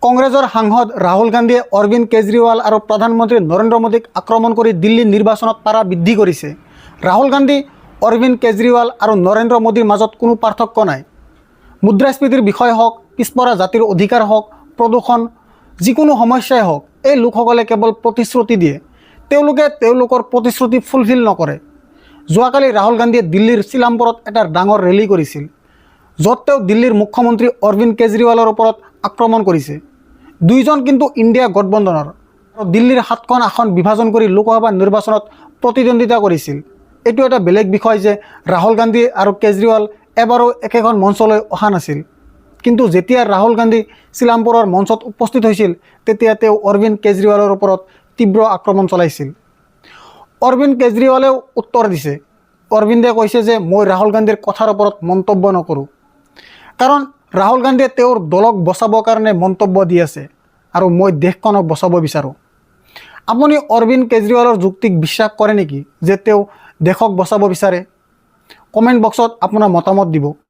কংগ্ৰেছৰ সাংসদ ৰাহুল গান্ধীয়ে অৰবিন্দ কেজৰিৱাল আৰু প্ৰধানমন্ত্ৰী নৰেন্দ্ৰ মোদীক আক্ৰমণ কৰি দিল্লী নিৰ্বাচনত পাৰা বৃদ্ধি কৰিছে। ৰাহুল গান্ধী, অৰবিন্দ কেজৰিৱাল আৰু নৰেন্দ্ৰ মোদীৰ মাজত কোনো পাৰ্থক্য নাই। মুদ্ৰাস্ফীতিৰ বিষয় হওক, পিছপৰা জাতিৰ অধিকাৰ হওক, প্ৰদূষণ, যিকোনো সমস্যাই হওক, এই লোকসকলে কেৱল প্ৰতিশ্ৰুতি দিয়ে। তেওঁলোকে তেওঁলোকৰ প্ৰতিশ্ৰুতি ফুলফিল নকৰে। যোৱাকালি ৰাহুল গান্ধীয়ে দিল্লীৰ চিলাম্পৰত এটা ডাঙৰ ৰেলী কৰিছিল, য'ত তেওঁ দিল্লীৰ মুখ্যমন্ত্ৰী অৰবিন্দ কেজৰিৱালৰ ওপৰত আক্ৰমণ কৰিছে। দুয়োজন কিন্তু ইণ্ডিয়া গঠবন্ধনৰ আৰু দিল্লীৰ 7খন আসন বিভাজন কৰি লোকসভা নিৰ্বাচনত প্ৰতিদ্বন্দ্বিতা কৰিছিল। এইটো এটা বেলেগ বিষয় যে ৰাহুল গান্ধী আৰু কেজৰিৱাল এবাৰো একেখন মঞ্চলৈ অহা নাছিল। কিন্তু যেতিয়া ৰাহুল গান্ধী চিলাম্পৰৰ মঞ্চত উপস্থিত হৈছিল, তেতিয়া তেওঁ অৰবিন্দ কেজৰিৱালৰ ওপৰত তীব্ৰ আক্ৰমণ চলাইছিল। অৰবিন্দ কেজৰিৱালেও উত্তৰ দিছে। অৰবিন্দে কৈছে যে মই ৰাহুল গান্ধীৰ কথাৰ ওপৰত মন্তব্য নকৰোঁ, কাৰণ ৰাহুল গান্ধীয়ে তেওঁৰ দলক বচাবৰ কাৰণে মন্তব্য দি আছে আৰু মই দেশখনক বচাব বিচাৰোঁ। আপুনি অৰবিন্দ কেজৰিৱালৰ যুক্তিক বিশ্বাস কৰে নেকি যে তেওঁ দেশক বচাব বিচাৰে? কমেণ্ট বক্সত আপোনাৰ মতামত দিব।